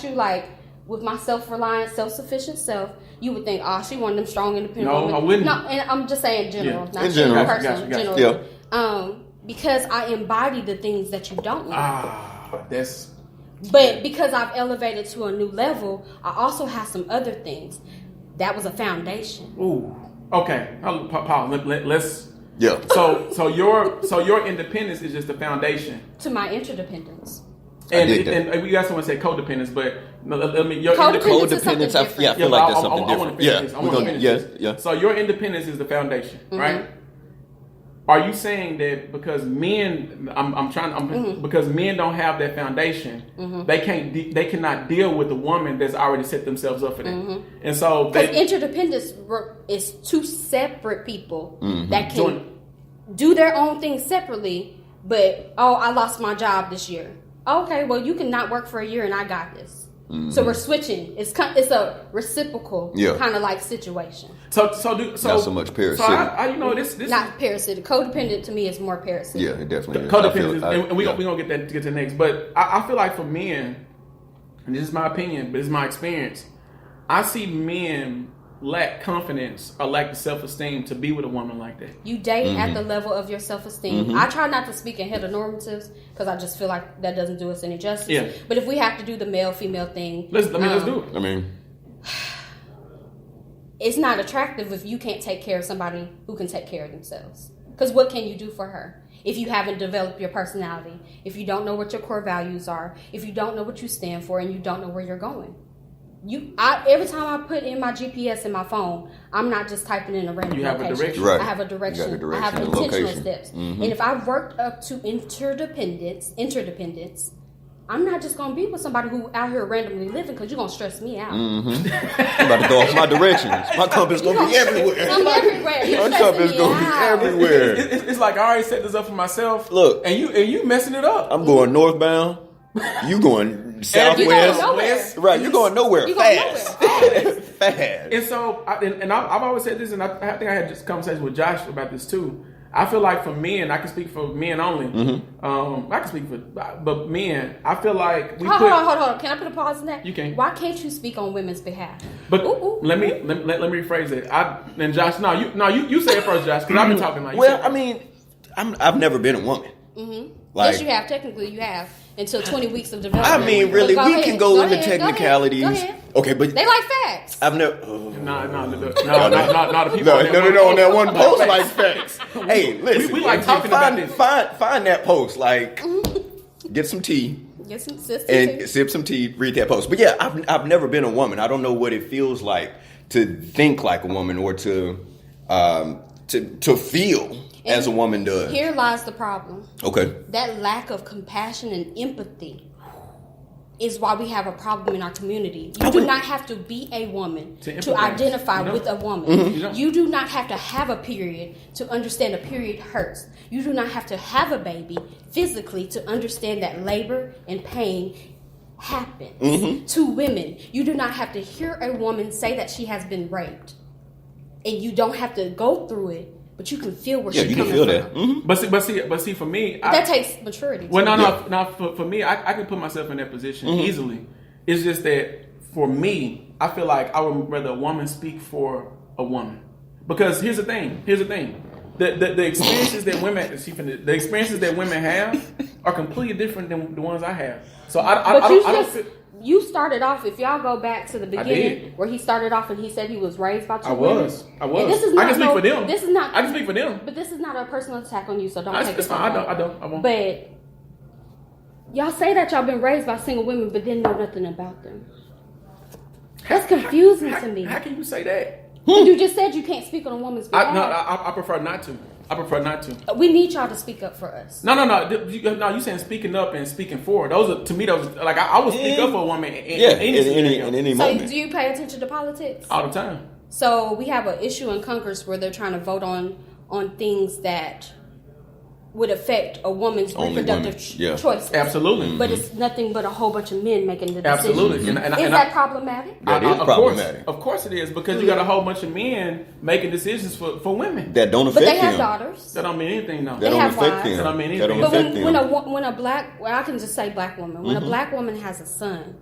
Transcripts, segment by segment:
you like with my self-reliant, self-sufficient self, you would think, she one of them strong, independent women. No, I wouldn't. No, and I'm just saying general, not in general. personal, Gotcha. general. Yeah. Because I embody the things that you don't like. But because I've elevated to a new level, I also have some other things. That was a foundation. Ooh. Okay. Paul, let's. Yeah. So your independence is just the foundation To my interdependence. And we got someone say codependence, but your Codependence is something Codependence, I different. feel like that's I something want different. to finish this. I want to finish this. Yeah. So your independence is the foundation, right? Are you saying that because men, because men don't have that foundation, they cannot deal with a woman that's already set themselves up for that, and so because interdependence is two separate people that can do their own things separately. But I lost my job this year. Okay, well you can not work for a year and I got this. So we're switching. It's a reciprocal kind of like situation. So not so much parasitic. This not parasitic. Codependent to me is more parasitic. Yeah, it definitely is. Codependent, and we're gonna get to next. But I feel like for men, and this is my opinion, but it's my experience, I see men lack confidence or lack the self-esteem to be with a woman like that. You date at the level of your self-esteem. I try not to speak in heteronormatives because I just feel like that doesn't do us any justice. Yeah. But if we have to do the male-female thing, let's do it. It's not attractive if you can't take care of somebody who can take care of themselves. Because what can you do for her if you haven't developed your personality, if you don't know what your core values are, if you don't know what you stand for, and you don't know where you're going? Every time I put in my GPS in my phone, I'm not just typing in a random location. Have a direction. Right. I have a direction. I have and intentional location. steps. And if I've worked up to interdependence, I'm not just going to be with somebody who out here randomly living because you're going to stress me out. I'm about to go off my directions. My compass going to be everywhere. I'm everywhere. My compass going to be everywhere. It's like I already set this up for myself. Look. And you messing it up. I'm going northbound. You going southwest. Right, you're going nowhere. Fast. And so, I've always said this, and I think I had this conversation with Josh about this too. I feel like for men, I can speak for men only. I can speak but men, I feel like hold on. Can I put a pause in that? You can. Why can't you speak on women's behalf? But let me rephrase it. And Josh, you say it first, Josh, because I've been talking like. I've never been a woman. Yes, you have. Technically, you have until 20 weeks of development. I mean, really, we can go into technicalities. Go ahead. Okay, but they like facts. I've never. No, the people. No, on that one post like facts. Hey, listen, we like talking about this. Find that post, like, get some tea. Sip some tea. Read that post. But yeah, I've never been a woman. I don't know what it feels like to think like a woman or to feel as a woman does. Here lies the problem. Okay. That lack of compassion and empathy is why we have a problem in our community. You do not have to be a woman to identify with a woman. You do not have to have a period to understand a period hurts. You do not have to have a baby physically to understand that labor and pain happens to women. You do not have to hear a woman say that she has been raped. And you don't have to go through it, but you can feel where she's coming from. Yeah, you can feel that. But see, for me, that takes maturity. Well, for me, I can put myself in that position easily. It's just that for me, I feel like I would rather a woman speak for a woman. Because here's the thing. The experiences that women have are completely different than the ones I have. So I don't feel. You started off, if y'all go back to the beginning, where he started off and he said he was raised by two women. I was. I can speak for them. This is not. I can speak for them. But this is not a personal attack on you, so don't take it. It's fine. I won't. But y'all say that y'all been raised by single women, but didn't know nothing about them. That's confusing to me. How can you say that? You just said you can't speak on a woman's behalf. I prefer not to. We need y'all to speak up for us. No. You saying speaking up and speaking for. Those are like I would speak up for a woman in any moment. So do you pay attention to politics? All the time. So we have an issue in Congress where they're trying to vote on things that would affect a woman's reproductive choices. Absolutely. But it's nothing but a whole bunch of men making the decision. Absolutely. Is that problematic? That is problematic. Of course it is, because you got a whole bunch of men making decisions for women. That don't affect them. But they have daughters. That don't mean anything, no. That don't affect them. That don't mean anything. But when a black, I can just say black woman, when a black woman has a son,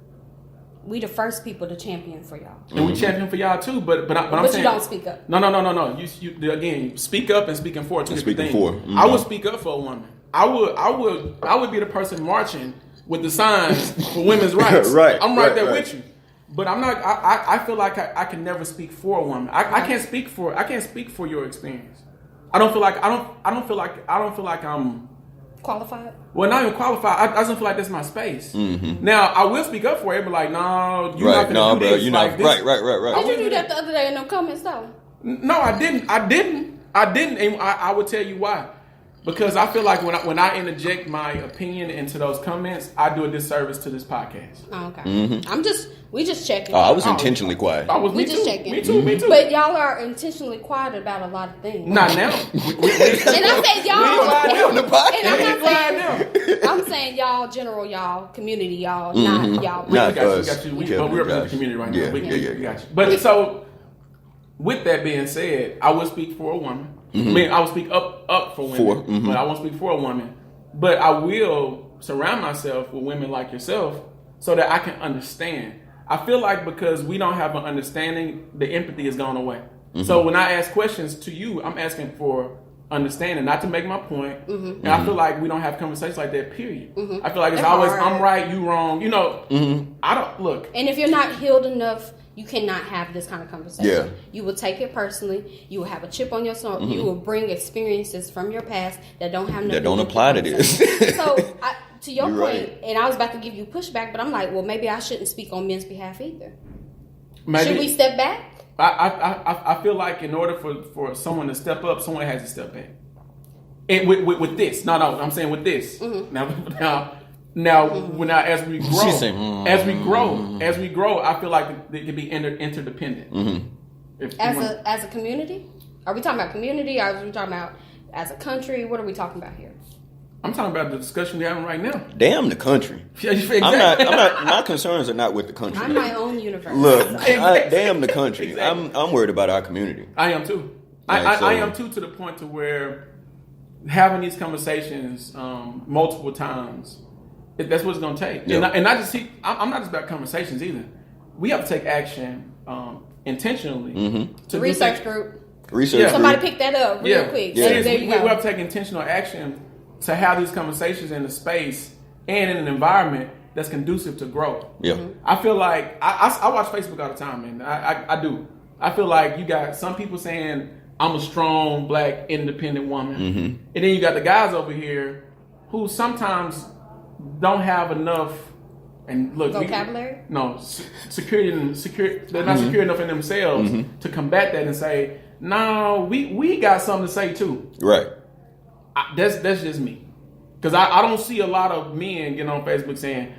we the first people to champion for y'all. And we champion for y'all too, but I'm saying, you don't speak up. No. You again, speak up and speaking for two different things. Mm-hmm. I would speak up for a woman. I would be the person marching with the signs for women's rights. Right. I'm right there with you. But I'm not. I feel like I can never speak for a woman. I can't speak for your experience. I don't feel like I'm qualified. Well, not even qualified. I don't feel like that's my space. Mm-hmm. Now I will speak up for it, but like, no, you're not gonna do this. You're like not. This. Right. Did you do that the other day in them comments though? No, I didn't, and I will tell you why. Because I feel like when I interject my opinion into those comments, I do a disservice to this podcast. Oh, okay. Mm-hmm. We just checking. Oh, I was intentionally quiet. We just checking. Me too. But y'all are intentionally quiet about a lot of things. Not now. And I said y'all. On the podcast. I'm saying y'all, general y'all, community y'all, not y'all. Not we got you. We represent the community right now. We got you. But so, with that being said, I will speak for a woman. Mm-hmm. I mean, I will speak up for women, but I won't speak for a woman. But I will surround myself with women like yourself so that I can understand. I feel like because we don't have an understanding, the empathy is gone away. Mm-hmm. So when I ask questions to you, I'm asking for understanding, not to make my point. Mm-hmm. And I feel like we don't have conversations like that, period. Mm-hmm. I feel like it's always, I'm right, you wrong. You know, I don't, look. And if you're not healed enough, you cannot have this kind of conversation. Yeah. You will take it personally. You will have a chip on your shoulder. You will bring experiences from your past that don't have nothing that don't apply to this. So, to your point, and I was about to give you pushback, but I'm like, well, maybe I shouldn't speak on men's behalf either. Maybe. Should we step back? I feel like in order for someone to step up, someone has to step back. And with this, no, I'm saying with this. Mm-hmm. Now, as we grow, I feel like it can be interdependent. Mm-hmm. As a community, are we talking about community? Or are we talking about as a country? What are we talking about here? I'm talking about the discussion we're having right now. Damn the country. Exactly. I'm not. My concerns are not with the country. I'm my own universe. Look, damn the country. Exactly. I'm worried about our community. I am too. I am too, to the point to where having these conversations multiple times. That's what it's going to take. Yep. And I just see, I'm not just about conversations either. We have to take action intentionally. To research group. Somebody pick that up real quick. Yeah. We have to take intentional action to have these conversations in a space and in an environment that's conducive to growth. Yeah. I feel like, I watch Facebook all the time, man. I do. I feel like you got some people saying, I'm a strong, black, independent woman. Mm-hmm. And then you got the guys over here who sometimes don't have enough, and look, vocabulary. Security. They're not secure enough in themselves to combat that and say, "No, we got something to say too." Right. That's just me, because I don't see a lot of men getting on Facebook saying,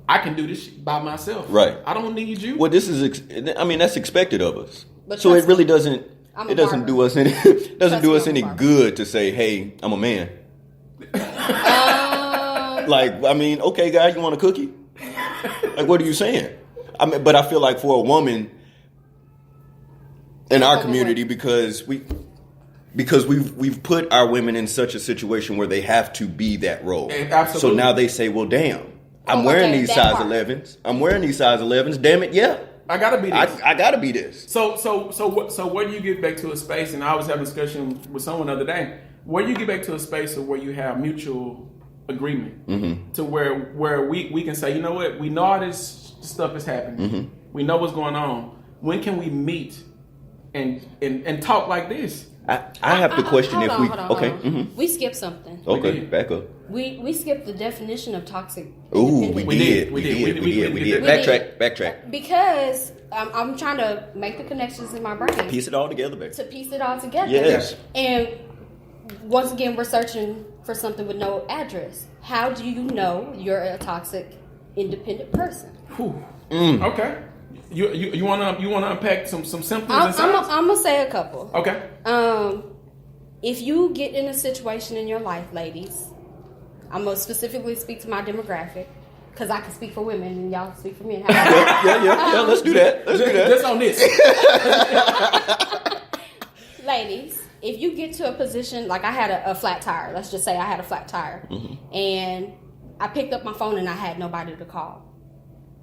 "I can do this shit by myself." Right. I don't need you. Well, this is. That's expected of us. But so it really doesn't. It doesn't do us any. Doesn't do us any good to say, "Hey, I'm a man." Like, okay, guy, you want a cookie? Like, what are you saying? But I feel like for a woman in our community, because we've put our women in such a situation where they have to be that role. Absolutely. So now they say, well, damn, I'm wearing these size 11s. I'm wearing these size 11s. Damn it, yeah. I gotta be this. I gotta be this. So where do you get back to a space? And I was having a discussion with someone the other day. Where do you get back to a space of where you have mutual agreement to where we can say, you know what, we know all this stuff is happening. We know what's going on. When can we meet and talk like this? I have to question if we. Hold on. We skipped something. Okay, back up. We skipped the definition of toxic. Ooh, we did. Backtrack. Because I'm trying to make the connections in my brain. Piece it all together, baby. To piece it all together. Yes. And once again, we're searching for something with no address. How do you know you're a toxic, independent person? Okay. You wanna unpack some symptoms? I'm gonna say a couple. Okay. If you get in a situation in your life, ladies, I'm gonna specifically speak to my demographic because I can speak for women and y'all speak for men. Yeah. Let's do that. Just on this. Ladies, if you get to a position like I had a flat tire, let's just say I had a flat tire, and I picked up my phone and I had nobody to call.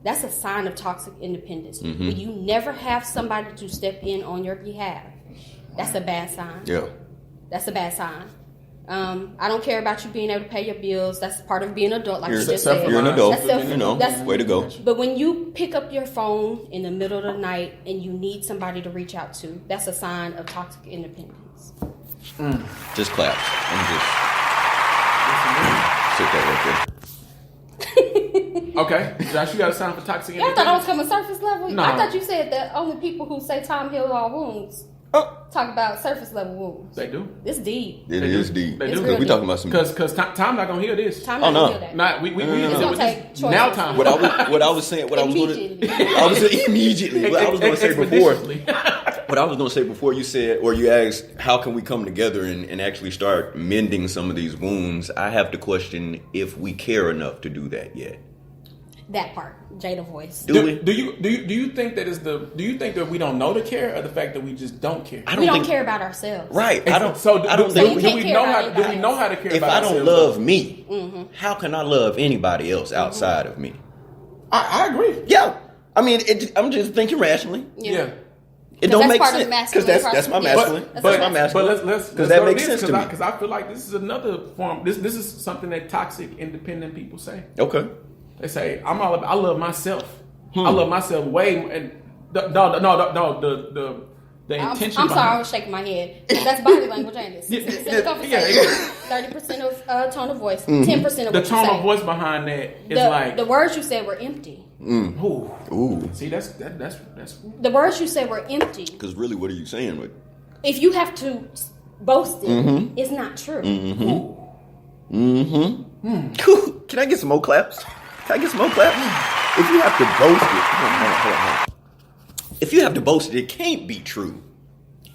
That's a sign of toxic independence. When you never have somebody to step in on your behalf, that's a bad sign. Yeah. That's a bad sign. I don't care about you being able to pay your bills. That's part of being an adult, like you just said. You're an adult. That's way to go. But when you pick up your phone in the middle of the night and you need somebody to reach out to, that's a sign of toxic independence. Just clap. Sit that right there. Okay, Josh, you got a sign for toxic Y'all independence? thought I was coming surface level? No. I thought you said that only people who say time heals all wounds talk about surface level wounds. They do. It's deep. It is deep. They do. Because we talking about some. Because time not gonna heal this. Time not gonna heal that. Not we It's gonna take choices. now time. What I was saying. What Immediately. I was immediately. What I was going to say before. Expeditiously. What I was going to say before you said, or you asked, how can we come together and actually start mending some of these wounds? I have to question if we care enough to do that yet. That part, Jada voice. Do you think that is the? Do you think that we don't know to care, or the fact that we just don't care? We don't care about ourselves. Right. I don't think do we know how to care about ourselves? If I don't love me, how can I love anybody else outside of me? I agree. Yeah. I mean, I'm just thinking rationally. Yeah. It don't make sense because that's my masculine. But my masculine. But let's because that makes sense to me. Because I feel like this is another form. This is something that toxic independent people say. Okay. They say I love myself. I love myself way. And the intention. I'm sorry, I was shaking my head. That's body language, ain't it? 60% of conversation, 30% of tone of voice, 10% of the what tone you say. of voice behind that is like the words you said were empty. Ooh. See, that's The words you said were empty. Because really, what are you saying? With If you have to boast it, it's not true. Can I get some more claps? If you have to boast it, hold on. If you have to boast it, it can't be true.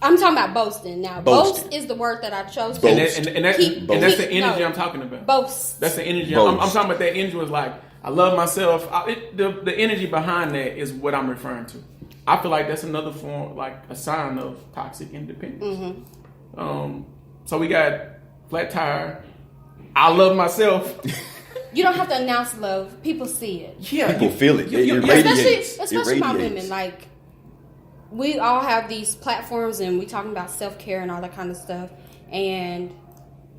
I'm talking about boasting now. Boast is the word that I chose. And that's the energy I'm talking about. Boast. That's the energy. I'm talking about. That energy was like, I love myself. The energy behind that is what I'm referring to. I feel like that's another form, like a sign of toxic independence. So we got flat tire. I love myself. You don't have to announce love. People see it. Yeah, people feel it. It radiates. Especially it my women. Like, we all have these platforms and we talking about self-care and all that kind of stuff. And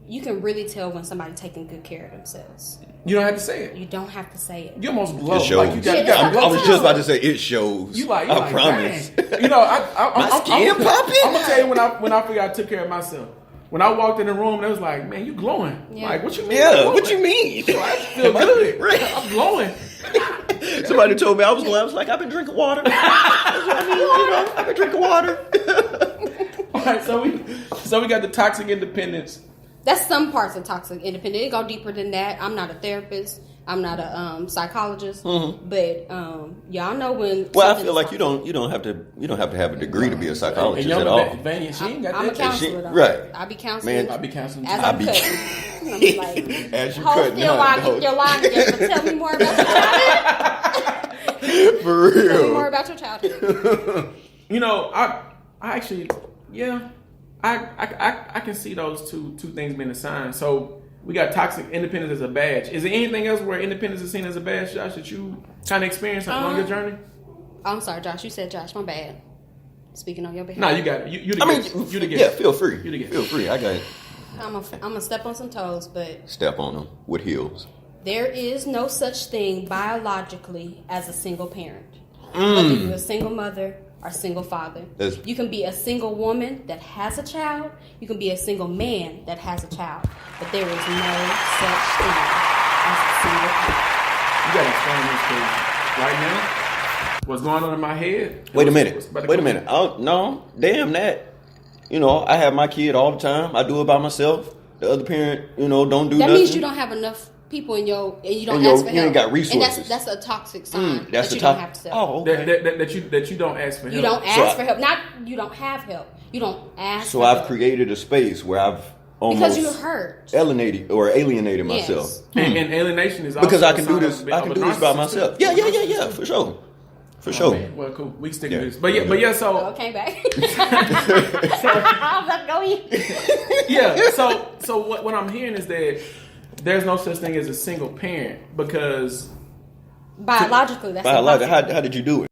you can really tell when somebody's taking good care of themselves. You don't have to say it. You don't have to say it. You almost glow. It shows. Like you got I was just about to say it shows. I promise. You know, my skin popping. I'm gonna tell you when I figured I took care of myself. When I walked in the room, it was like, man, you glowing. Yeah. Like, what you mean? Yeah, what you mean? So I feel good. Right. I'm glowing. Somebody told me I was glowing. I was like, I've been drinking water. I've been drinking water. All right, so we got the toxic independence. That's some parts of toxic independence. It go deeper than that. I'm not a therapist. I'm not a psychologist, but y'all know when. Well, I feel like you don't have to have a degree to be a psychologist at all. She ain't got I'm a counselor, though. Right? I be counseling. I be counseling. As I'm cutting. I'm like, as you hold still while I get your line together. But tell me more about your childhood. For real. Tell me more about your childhood. You know, I actually, yeah, I can see those two things being a sign. So. We got toxic independence as a badge. Is there anything else where independence is seen as a badge, Josh, that you kind of experienced along your journey? I'm sorry, Josh. You said Josh. My bad. Speaking on your behalf. No, you got it. You the guest. You the guest. Yeah, feel free. You the guest. Feel free. I got it. I'm gonna step on some toes, but step on them with heels. There is no such thing biologically as a single parent. Whether you're a single mother or single father. You can be a single woman that has a child. You can be a single man that has a child. But there is no such thing as a single parent. You got to explain this to right now. What's going on in my head? Wait a minute. Oh, no, damn that. You know, I have my kid all the time. I do it by myself. The other parent, don't do nothing. That means you don't have enough people and you don't ask for help. You ain't got resources. And that's a toxic sign that's that you don't have to sell. Oh, okay. That you don't ask for help. You don't ask for help. Not you don't have help. You don't ask so for I've help. created a space where I've almost because you're hurt. alienated myself. Yes. And alienation is also because I can do this. I can do this by myself. Yeah, for sure. For sure. Man. Well, cool. We can stick with this. But yeah. So I came back. I was about to go in. Yeah. So what I'm hearing is that there's no such thing as a single parent because Biologically, that's biologically. How did you do it?